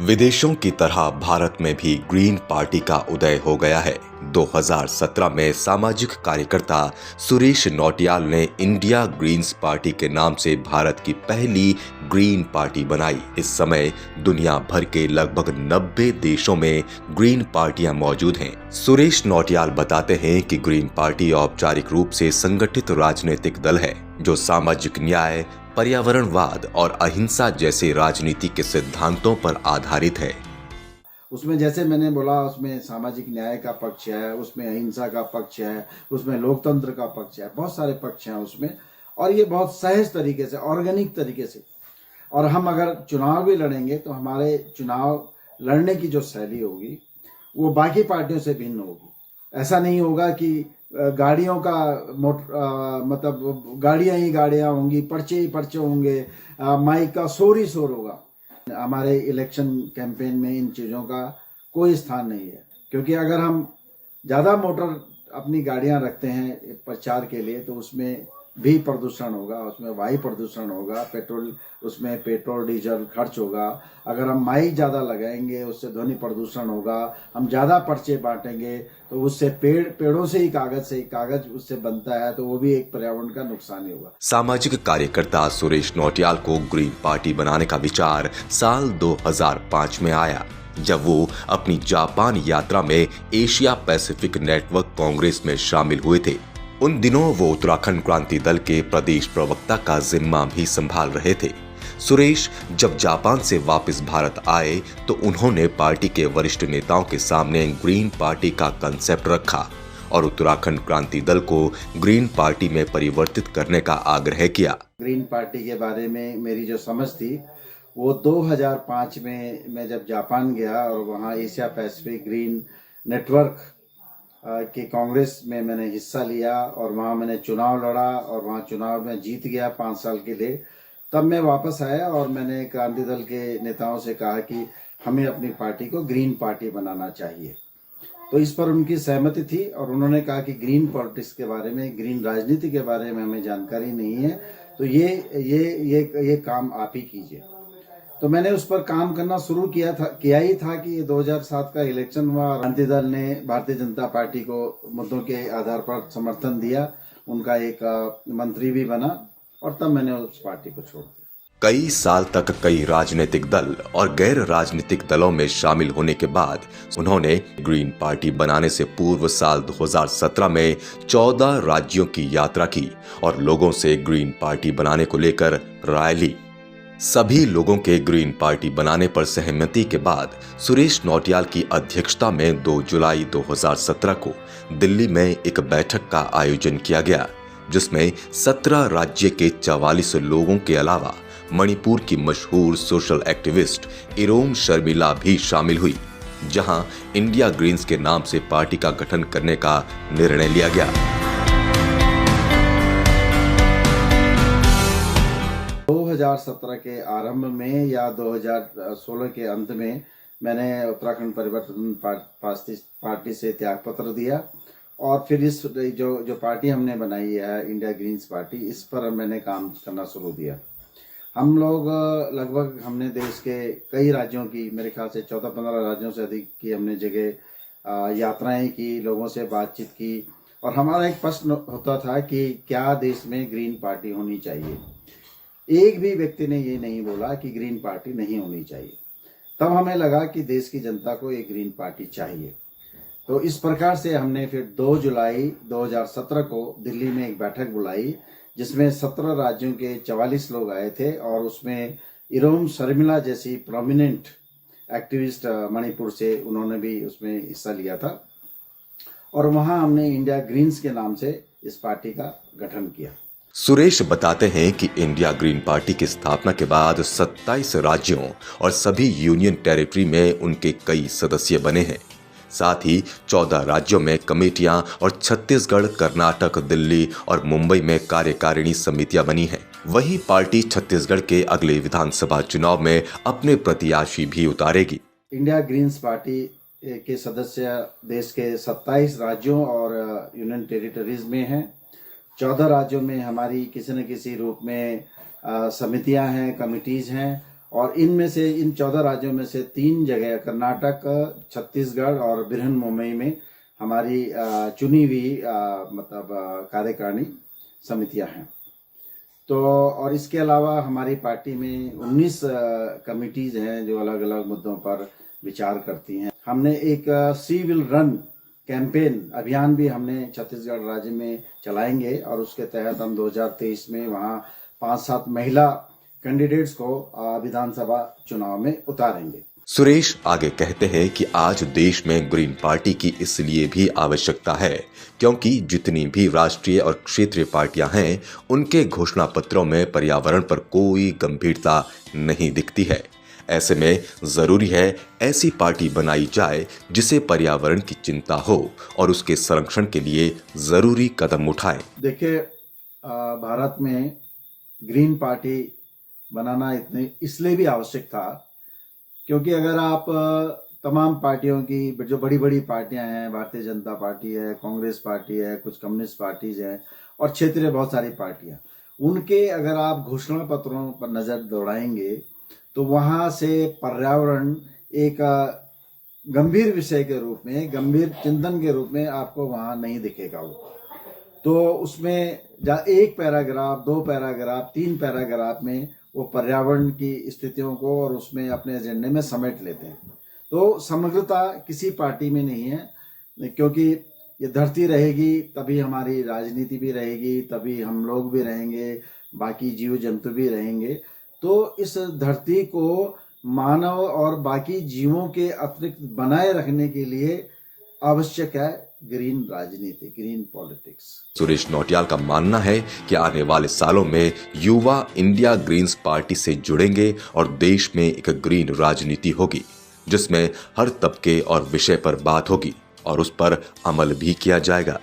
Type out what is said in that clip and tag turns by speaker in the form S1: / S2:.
S1: विदेशों की तरह भारत में भी ग्रीन पार्टी का उदय हो गया है। 2017 में सामाजिक कार्यकर्ता सुरेश नौटियाल ने इंडिया ग्रीन्स पार्टी के नाम से भारत की पहली ग्रीन पार्टी बनाई। इस समय दुनिया भर के लगभग 90 देशों में ग्रीन पार्टियां मौजूद हैं। सुरेश नौटियाल बताते हैं कि ग्रीन पार्टी औपचारिक रूप से संगठित राजनीतिक दल है जो सामाजिक न्याय, पर्यावरणवाद और अहिंसा जैसे राजनीति के सिद्धांतों पर आधारित है।
S2: उसमें जैसे मैंने बोला, उसमें सामाजिक न्याय का पक्ष है, उसमें अहिंसा का पक्ष है, उसमें लोकतंत्र का पक्ष है, बहुत सारे पक्ष हैं उसमें। और ये बहुत सहज तरीके से, ऑर्गेनिक तरीके से, और हम अगर चुनाव भी लड़ेंगे तो हमारे चुनाव लड़ने की जो शैली होगी वो बाकी पार्टियों से भिन्न होगी। ऐसा नहीं होगा कि गाड़ियों का मतलब गाड़ियां ही गाड़ियां होंगी, पर्चे ही पर्चे होंगे, माइक का शोर ही शोर होगा। हमारे इलेक्शन कैंपेन में इन चीज़ों का कोई स्थान नहीं है, क्योंकि अगर हम ज़्यादा मोटर अपनी गाड़ियां रखते हैं प्रचार के लिए तो उसमें भी प्रदूषण होगा, उसमें वायु प्रदूषण होगा, उसमें पेट्रोल डीजल खर्च होगा। अगर हम माइक ज़्यादा लगाएंगे उससे ध्वनि प्रदूषण होगा। हम ज़्यादा पर्चे बांटेंगे तो उससे पेड़ों से ही कागज उससे बनता है, तो वो भी एक पर्यावरण का नुकसान ही होगा।
S1: सामाजिक कार्यकर्ता सुरेश नौटियाल को ग्रीन पार्टी बनाने का विचार साल 2005 में आया, जब वो अपनी जापान यात्रा में एशिया पैसिफिक नेटवर्क कांग्रेस में शामिल हुए थे। उन दिनों वो उत्तराखंड क्रांति दल के प्रदेश प्रवक्ता का जिम्मा भी संभाल रहे थे। सुरेश जब जापान से वापस भारत आए तो उन्होंने पार्टी के वरिष्ठ नेताओं के सामने ग्रीन पार्टी का कंसेप्ट रखा और उत्तराखंड क्रांति दल को ग्रीन पार्टी में परिवर्तित करने का आग्रह किया।
S2: ग्रीन पार्टी के बारे में मेरी जो समझ थी वो 2005 में मैं जब जापान गया और वहाँ एशिया पैसिफिक ग्रीन नेटवर्क के कांग्रेस में मैंने हिस्सा लिया और वहाँ मैंने चुनाव लड़ा और वहाँ चुनाव में जीत गया 5 साल के लिए। तब मैं वापस आया और मैंने क्रांति दल के नेताओं से कहा कि हमें अपनी पार्टी को ग्रीन पार्टी बनाना चाहिए। तो इस पर उनकी सहमति थी और उन्होंने कहा कि ग्रीन पॉलिटिक्स के बारे में, ग्रीन राजनीति के बारे में हमें जानकारी नहीं है, तो ये काम आप ही कीजिए। तो मैंने उस पर काम करना शुरू किया ही था कि 2007 का इलेक्शन हुआ। क्रांति दल ने भारतीय जनता पार्टी को मुद्दों के आधार पर समर्थन दिया, उनका एक मंत्री भी बना और तब मैंने उस पार्टी को छोड़ दिया।
S1: कई साल तक कई राजनीतिक दल और गैर राजनीतिक दलों में शामिल होने के बाद उन्होंने ग्रीन पार्टी बनाने से पूर्व साल 2017 में 14 राज्यों की यात्रा की और लोगों से ग्रीन पार्टी बनाने को लेकर राय ली। सभी लोगों के ग्रीन पार्टी बनाने पर सहमति के बाद सुरेश नौटियाल की अध्यक्षता में 2 जुलाई 2017 को दिल्ली में एक बैठक का आयोजन किया गया, जिसमें 17 राज्य के 44 लोगों के अलावा मणिपुर की मशहूर सोशल एक्टिविस्ट इरोम शर्मिला भी शामिल हुई, जहां इंडिया ग्रीन्स के नाम से पार्टी का गठन करने का निर्णय लिया गया।
S2: 2017 के आरंभ में या 2016 के अंत में मैंने उत्तराखंड परिवर्तन पार्टी से त्यागपत्र दिया और फिर इस जो पार्टी हमने बनाई है इंडिया ग्रीन्स पार्टी, इस पर मैंने काम करना शुरू दिया। हम लोग लगभग हमने देश के कई राज्यों की, मेरे ख्याल से 14-15 राज्यों से अधिक की हमने जगह यात्राएं की, लोगों से बातचीत की और हमारा एक प्रश्न होता था कि क्या देश में ग्रीन पार्टी होनी चाहिए। एक भी व्यक्ति ने ये नहीं बोला कि ग्रीन पार्टी नहीं होनी चाहिए। तब हमें लगा कि देश की जनता को एक ग्रीन पार्टी चाहिए। तो इस प्रकार से हमने फिर 2 जुलाई 2017 को दिल्ली में एक बैठक बुलाई, जिसमें 17 राज्यों के 44 लोग आए थे और उसमें इरोम शर्मिला जैसी प्रोमिनेंट एक्टिविस्ट मणिपुर से, उन्होंने भी उसमें हिस्सा लिया था और वहाँ हमने इंडिया ग्रीन्स के नाम से इस पार्टी का गठन किया।
S1: सुरेश बताते हैं कि इंडिया ग्रीन पार्टी की स्थापना के बाद 27 राज्यों और सभी यूनियन टेरिटरी में उनके कई सदस्य बने हैं। साथ ही 14 राज्यों में कमेटियां और छत्तीसगढ़, कर्नाटक, दिल्ली और मुंबई में कार्यकारिणी समितियां बनी हैं। वही पार्टी छत्तीसगढ़ के अगले विधानसभा चुनाव में अपने प्रत्याशी भी उतारेगी।
S2: इंडिया ग्रीन्स पार्टी के सदस्य देश के 27 राज्यों और यूनियन टेरिटरीज में हैं। 14 राज्यों में हमारी किसी न किसी रूप में समितियां हैं, कमिटीज हैं और इनमें से इन 14 राज्यों में से 3 जगह कर्नाटक, छत्तीसगढ़ और बृहन मुंबई में हमारी चुनी हुई कार्यकारिणी समितियां हैं। तो और इसके अलावा हमारी पार्टी में 19 कमिटीज हैं जो अलग अलग मुद्दों पर विचार करती हैं। हमने एक सी विल रन कैंपेन अभियान भी हमने छत्तीसगढ़ राज्य में चलाएंगे और उसके तहत हम 2023 में वहाँ 5-7 महिला कैंडिडेट्स को विधानसभा चुनाव में उतारेंगे।
S1: सुरेश आगे कहते हैं कि आज देश में ग्रीन पार्टी की इसलिए भी आवश्यकता है क्योंकि जितनी भी राष्ट्रीय और क्षेत्रीय पार्टियां हैं उनके घोषणा पत्रों में पर्यावरण पर कोई गंभीरता नहीं दिखती है। ऐसे में जरूरी है ऐसी पार्टी बनाई जाए जिसे पर्यावरण की चिंता हो और उसके संरक्षण के लिए जरूरी कदम उठाए।
S2: देखिए, भारत में ग्रीन पार्टी बनाना इसलिए भी आवश्यक था क्योंकि अगर आप तमाम पार्टियों की जो बड़ी बड़ी पार्टियां हैं, भारतीय जनता पार्टी है, कांग्रेस पार्टी है, कुछ कम्युनिस्ट पार्टीज हैं और क्षेत्रीय बहुत सारी पार्टियां, उनके अगर आप घोषणा पत्रों पर नज़र दौड़ाएंगे तो वहाँ से पर्यावरण एक गंभीर विषय के रूप में, गंभीर चिंतन के रूप में आपको वहाँ नहीं दिखेगा। वो तो उसमें 1 पैराग्राफ, 2 पैराग्राफ, 3 पैराग्राफ में वो पर्यावरण की स्थितियों को और उसमें अपने एजेंडे में समेट लेते हैं। तो समग्रता किसी पार्टी में नहीं है क्योंकि ये धरती रहेगी तभी हमारी राजनीति भी रहेगी, तभी हम लोग भी रहेंगे, बाकी जीव जंतु भी रहेंगे। तो इस धरती को मानव और बाकी जीवों के अतिरिक्त बनाए रखने के लिए आवश्यक है ग्रीन राजनीति, ग्रीन पॉलिटिक्स।
S1: सुरेश नौटियाल का मानना है कि आने वाले सालों में युवा इंडिया ग्रीन्स पार्टी से जुड़ेंगे और देश में एक ग्रीन राजनीति होगी जिसमें हर तबके और विषय पर बात होगी और उस पर अमल भी किया जाएगा।